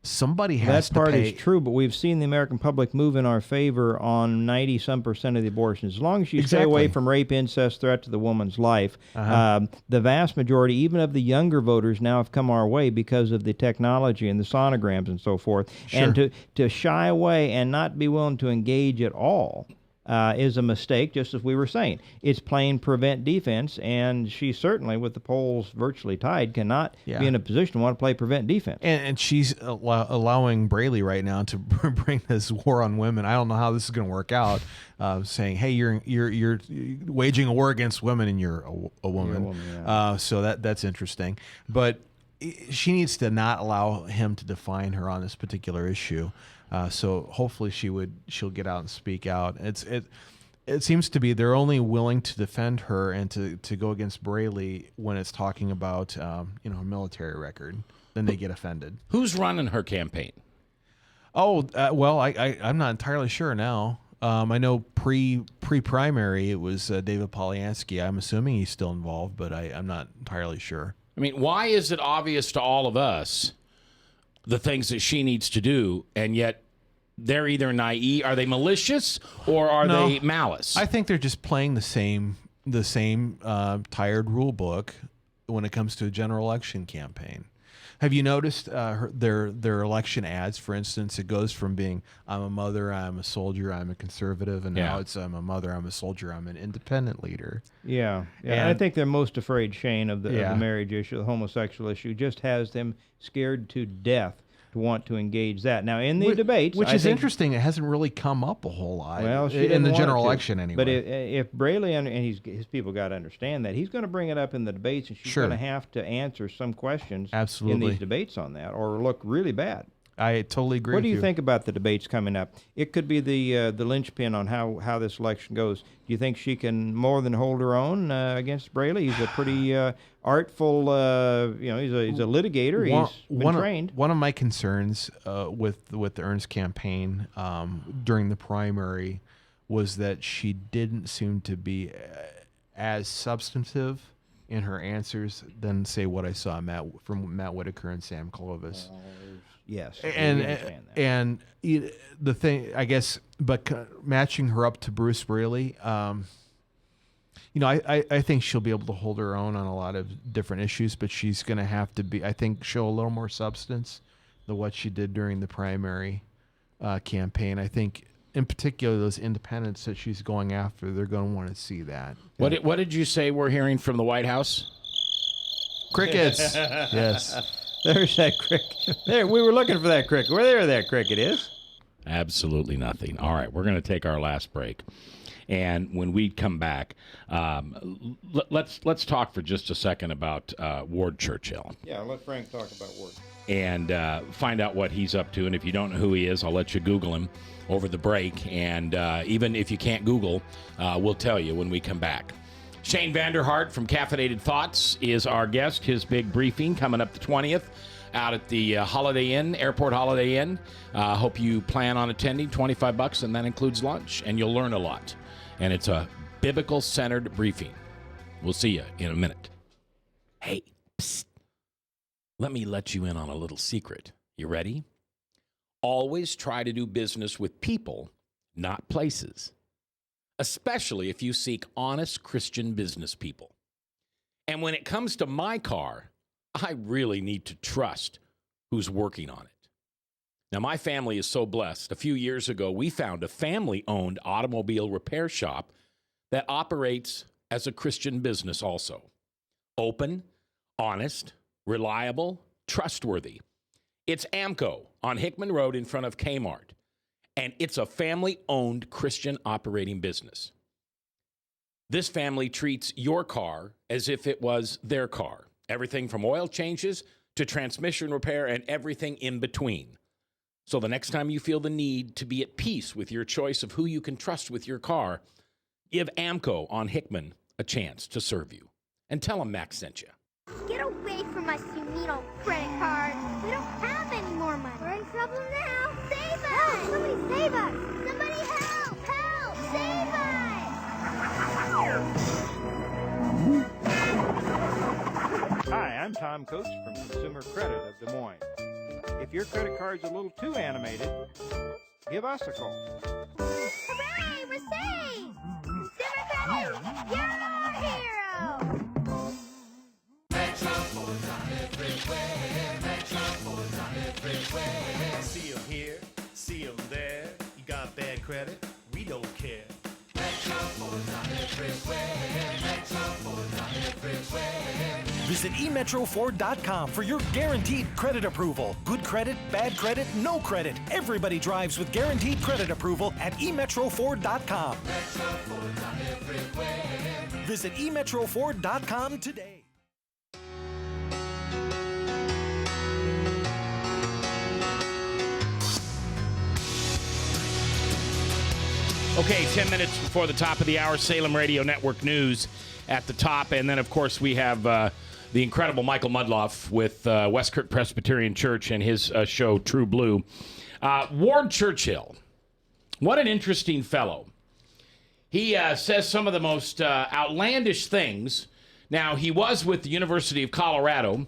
S5: Somebody has to pay.
S4: That part is true, but we've seen the American public move in our favor on 90-some% of the abortions. As long as you stay away from rape, incest, threat to the woman's life, the vast majority, even of the younger voters, now have come our way because of the technology and the sonograms and so forth. Sure. And to shy away and not be willing to engage at all is a mistake, just as we were saying. It's playing prevent defense, and she certainly, with the polls virtually tied, cannot be in a position to want to play prevent defense.
S5: And she's allowing Braley right now to bring this war on women. I don't know how this is going to work out, saying, hey, you're waging a war against women and you're a woman. So that's interesting. But she needs to not allow him to define her on this particular issue. So hopefully she'll get out and speak out. It seems to be they're only willing to defend her and to go against Braley when it's talking about her military record. Then they get offended.
S3: Who's running her campaign?
S5: Oh, well, I'm not entirely sure now. I know pre-primary it was David Polyansky. I'm assuming he's still involved, but I'm not entirely sure.
S3: I mean, why is it obvious to all of us the things that she needs to do, and yet they're either naive, are they malicious, or are they malice?
S5: I think they're just playing the same tired rule book when it comes to a general election campaign. Have you noticed their election ads? For instance, it goes from being "I'm a mother, I'm a soldier, I'm a conservative," and now it's "I'm a mother, I'm a soldier, I'm an independent leader."
S4: Yeah. And I think they're most afraid, Shane, of the marriage issue, the homosexual issue. Just has them scared to death to want to engage that. Now, in the debates,
S5: which is interesting, it hasn't really come up a whole lot.
S4: Well,
S5: in the general election anyway.
S4: But if Braley and his people got to understand that, he's going to bring it up in the debates, and she's going to have to answer some questions in these debates on that, or look really bad.
S5: I totally agree.
S4: What do you think about the debates coming up? It could be the linchpin on how this election goes. Do you think she can more than hold her own against Braley? He's a pretty artful, he's a litigator. He's been trained.
S5: One of my concerns with the Ernst campaign during the primary was that she didn't seem to be as substantive in her answers than say what I saw from Matt Whitaker and Sam Clovis.
S4: Yes,
S5: and the thing, I guess, but matching her up to Bruce Braley, I think she'll be able to hold her own on a lot of different issues, but she's going to have to I think, show a little more substance than what she did during the primary campaign. I think, in particular, those independents that she's going after, they're going to want to see that.
S3: What did you say we're hearing from the White House?
S5: Crickets. Yes.
S4: There's that cricket. There, we were looking for that cricket. Where that cricket is?
S3: Absolutely nothing. All right, we're going to take our last break, and when we come back, let's talk for just a second about Ward Churchill.
S4: Yeah, let Frank talk about Ward.
S3: And find out what he's up to. And if you don't know who he is, I'll let you Google him over the break. And even if you can't Google, we'll tell you when we come back. Shane Vanderhart from Caffeinated Thoughts is our guest. His big briefing coming up the 20th out at the Holiday Inn, Airport Holiday Inn. Hope you plan on attending. $25, and that includes lunch. And you'll learn a lot. And it's a biblical-centered briefing. We'll see you in a minute. Hey, psst. Let me let you in on a little secret. You ready? Always try to do business with people, not places. Especially if you seek honest Christian business people. And when it comes to my car, I really need to trust who's working on it. Now, my family is so blessed. A few years ago, we found a family-owned automobile repair shop that operates as a Christian business also. Open, honest, reliable, trustworthy. It's AMCO on Hickman Road in front of Kmart. And it's a family-owned Christian operating business. This family treats your car as if it was their car. Everything from oil changes to transmission repair and everything in between. So the next time you feel the need to be at peace with your choice of who you can trust with your car, give AMCO on Hickman a chance to serve you. And tell them Max sent you.
S9: Get away from my Sumito credit card. We don't have any more money. We're in trouble now. Save us! Help! Somebody save us! Somebody help! Help! Save us!
S4: Hi, I'm Tom Coates from Consumer Credit of Des Moines. If your credit card's a little too animated, give us a call.
S9: Hooray! We're saved! Consumer Credit, you're our hero!
S1: See them here, see them there. You got bad credit, we don't care.
S8: Visit emetroford.com for your guaranteed credit approval. Good credit, bad credit, no credit. Everybody drives with guaranteed credit approval at emetroford.com. Visit emetroford.com today.
S3: Okay, 10 minutes before the top of the hour, Salem Radio Network News at the top. And then, of course, we have the incredible Michael Mudloff with Westkirk Presbyterian Church and his show, True Blue. Ward Churchill, what an interesting fellow. He says some of the most outlandish things. Now, he was with the University of Colorado,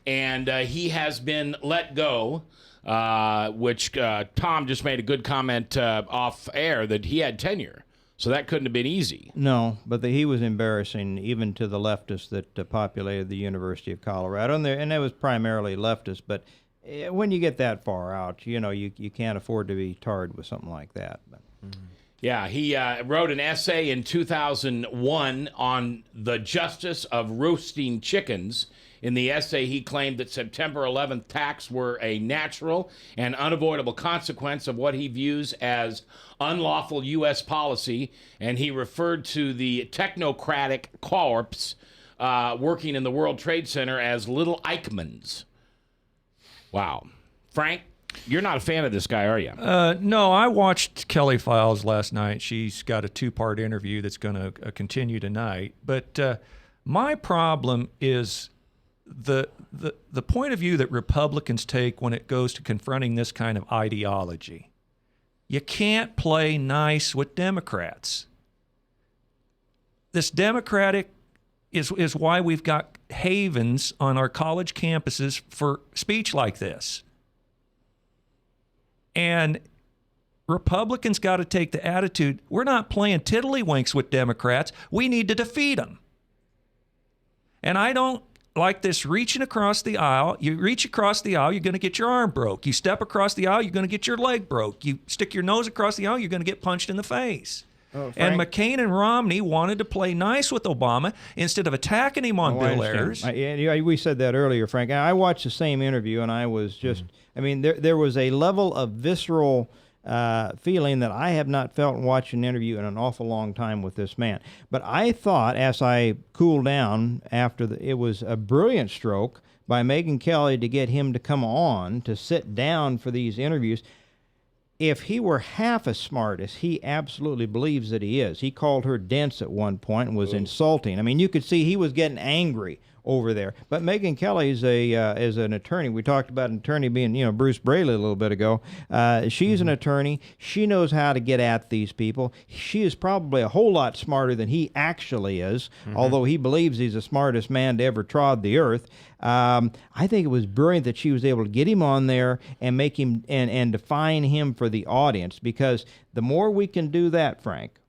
S3: and he has been let go. Which Tom just made a good comment off air that he had tenure. So that couldn't have been easy.
S4: No, but he was embarrassing even to the leftists that populated the University of Colorado. And that was primarily leftists. But when you get that far out, you can't afford to be tarred with something like that. But. Mm-hmm.
S3: Yeah, he wrote an essay in 2001 on the justice of roasting chickens. In the essay, he claimed that September 11th attacks were a natural and unavoidable consequence of what he views as unlawful U.S. policy, and he referred to the technocratic corps working in the World Trade Center as little Eichmanns. Wow. Frank, you're not a fan of this guy, are you?
S6: No, I watched Kelly Files last night. She's got a 2-part interview that's going to continue tonight. But my problem is the point of view that Republicans take when it goes to confronting this kind of ideology. You can't play nice with Democrats. This Democratic is why we've got havens on our college campuses for speech like this. And Republicans got to take the attitude, we're not playing tiddlywinks with Democrats. We need to defeat them. And I don't like this reaching across the aisle. You reach across the aisle, you're going to get your arm broke. You step across the aisle, you're going to get your leg broke. You stick your nose across the aisle, you're going to get punched in the face. And McCain and Romney wanted to play nice with Obama instead of attacking him on Bill Ayers.
S4: We said that earlier, Frank. I watched the same interview, and I was just, I mean, there was a level of visceral feeling that I have not felt watching an interview in an awful long time with this man. But I thought, as I cooled down after it was a brilliant stroke by Megyn Kelly to get him to come on to sit down for these interviews. If he were half as smart as he absolutely believes that he is, he called her dense at one point and was insulting. I mean, you could see he was getting angry over there. But Megyn Kelly is an attorney. We talked about an attorney being, Bruce Braley a little bit ago. She's an attorney. She knows how to get at these people. She is probably a whole lot smarter than he actually is, although he believes he's the smartest man to ever trod the earth. I think it was brilliant that she was able to get him on there and make him and define him for the audience, because the more we can do that, Frank,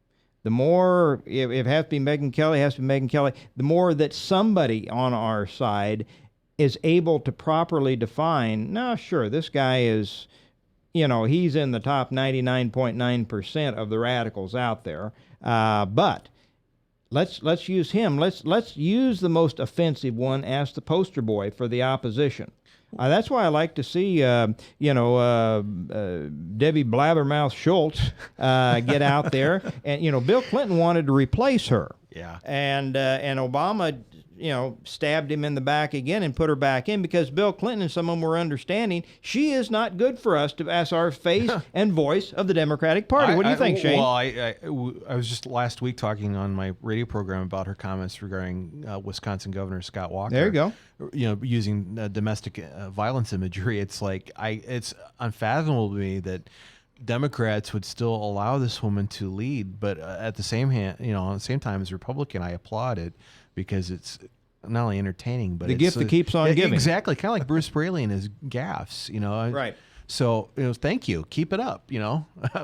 S4: the more, if it has to be Megyn Kelly, it has to be Megyn Kelly, the more that somebody on our side is able to properly define, no, sure, this guy is, he's in the top 99.9% of the radicals out there, but let's use him. Let's use the most offensive one as the poster boy for the opposition. That's why I like to see, Debbie Blabbermouth Schultz get out there. And, Bill Clinton wanted to replace her.
S5: Yeah.
S4: And Obama, stabbed him in the back again and put her back in, because Bill Clinton and some of them were understanding she is not good for us to as our face and voice of the Democratic Party. What do you think, Shane?
S5: Well, I was just last week talking on my radio program about her comments regarding Wisconsin Governor Scott Walker.
S4: There you go.
S5: Using domestic violence imagery. It's like it's unfathomable to me that Democrats would still allow this woman to lead, but at the same time as Republican, I applaud it, because it's not only entertaining, but
S4: the
S5: it's
S4: gift that keeps on giving.
S5: Exactly, kind of like Bruce Braley and his gaffes,
S4: Right.
S5: So, thank you. Keep it up,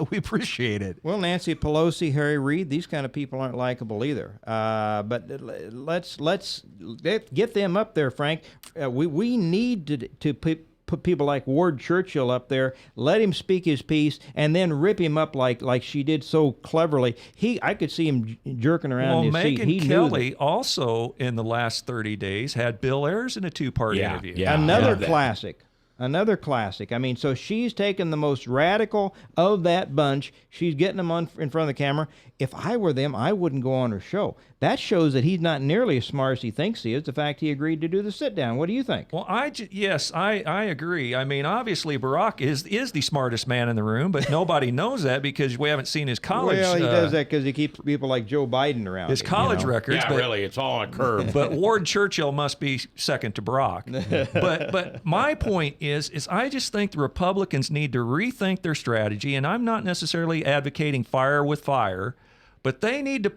S5: We appreciate it.
S4: Well, Nancy Pelosi, Harry Reid, these kind of people aren't likable either. But let's get them up there, Frank. We need to put people like Ward Churchill up there, let him speak his piece, and then rip him up like she did so cleverly. I could see him jerking around in his seat.
S6: Megyn Kelly also, in the last 30 days, had Bill Ayers in a two-part interview.
S3: Yeah,
S4: Another classic. Another classic. I mean, so she's taken the most radical of that bunch. She's getting them in front of the camera. If I were them, I wouldn't go on her show. That shows that he's not nearly as smart as he thinks he is, the fact he agreed to do the sit-down. What do you think?
S6: Well, yes, I agree. I mean, obviously, Barack is the smartest man in the room, but nobody knows that because we haven't seen his college.
S4: Well, he does that because he keeps people like Joe Biden around.
S6: His college records.
S3: Yeah, really, it's all on a curve.
S6: But Ward Churchill must be second to Barack. but my point is I just think the Republicans need to rethink their strategy, and I'm not necessarily advocating fire with fire, but they need to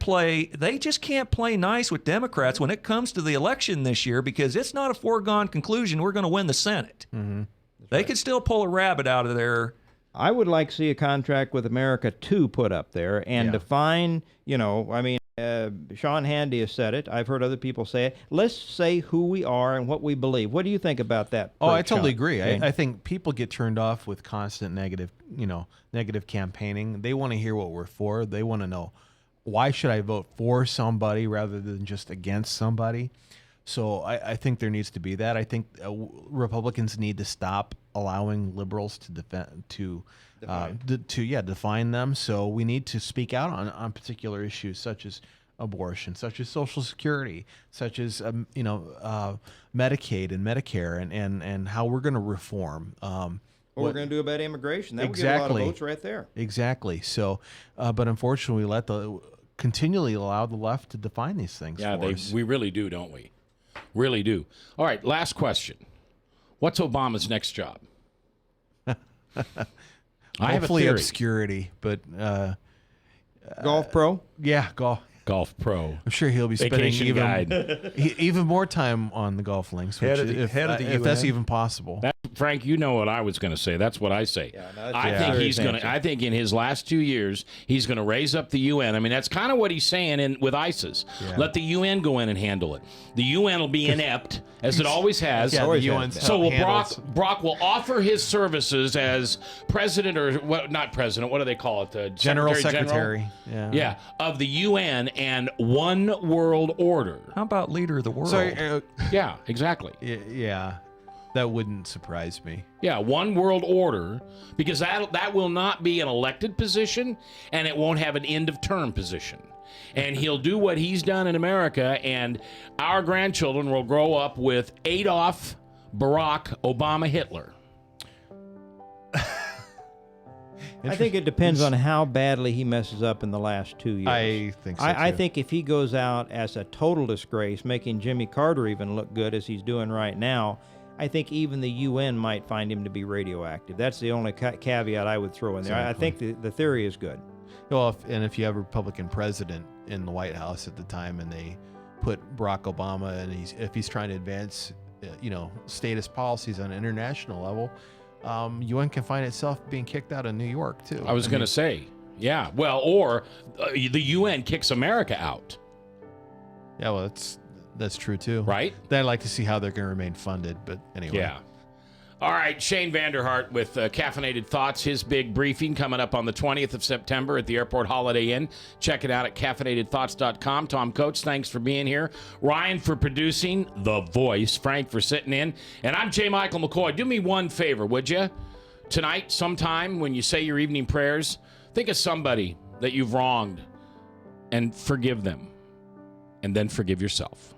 S6: they just can't play nice with Democrats when it comes to the election this year, because it's not a foregone conclusion we're going to win the Senate.
S5: Mm-hmm.
S6: They could still pull a rabbit out of there.
S4: I would like to see a contract with America 2 put up there and define, Sean Hannity has said it. I've heard other people say it. Let's say who we are and what we believe. What do you think about that?
S5: Oh, I totally agree. I think people get turned off with constant negative campaigning. They want to hear what we're for. They want to know, why should I vote for somebody rather than just against somebody? So I think there needs to be that. I think Republicans need to stop allowing liberals to define them. So we need to speak out on particular issues such as abortion, such as Social Security, such as Medicaid and Medicare, and how we're going to reform.
S4: What we're going to do about immigration. That would get a lot of votes right there.
S5: Exactly. So, but unfortunately, we continually allow the left to define these things for us.
S3: We really do, don't we? Really do. All right, last question. What's Obama's next job? I have a
S5: Hopefully
S3: theory.
S5: obscurity, but
S4: golf pro?
S5: Yeah, golf.
S3: Golf Pro.
S5: I'm sure he'll be spending
S3: Vacation guide.
S5: even more time on the golf links,
S6: Head
S5: which
S6: of the
S5: if that's
S6: UN.
S5: even possible.
S3: Frank, you know what I was going to say. That's what I say. I think in his last 2 years, he's going to raise up the UN. I mean, that's kind of what he's saying with ISIS. Yeah. Let the UN go in and handle it. The UN will be inept, as it always has.
S5: Yeah, the UN's
S3: so Brock will offer his services as president, or not president, what do they call it?
S5: General
S3: Secretary. Yeah, of the UN and one world order.
S6: How about leader of the world?
S3: Yeah, exactly.
S5: Yeah. That wouldn't surprise me.
S3: Yeah, one world order, because that will not be an elected position, and it won't have an end of term position. And he'll do what he's done in America, and our grandchildren will grow up with Adolf, Barack Obama, Hitler.
S4: I think it depends on how badly he messes up in the last 2 years.
S5: I think so,
S4: I
S5: too.
S4: think if he goes out as a total disgrace, making Jimmy Carter even look good as he's doing right now, I think even the UN might find him to be radioactive. That's the only caveat I would throw in there.
S5: Exactly.
S4: I think the theory is good.
S5: Well, if you have a Republican president in the White House at the time, and they put Barack Obama, and if he's trying to advance, statist policies on an international level, UN can find itself being kicked out of New York too.
S3: I was going to say, yeah. Well, or the UN kicks America out.
S5: Yeah, well, that's true too.
S3: Right?
S5: Then I'd like to see how they're going to remain funded, but anyway.
S3: Yeah. All right, Shane Vanderhart with Caffeinated Thoughts, his big briefing coming up on the 20th of September at the Airport Holiday Inn. Check it out at caffeinatedthoughts.com. Tom Coates, thanks for being here. Ryan for producing, The Voice. Frank for sitting in. And I'm J. Michael McCoy. Do me one favor, would you? Tonight, sometime, when you say your evening prayers, think of somebody that you've wronged and forgive them. And then forgive yourself.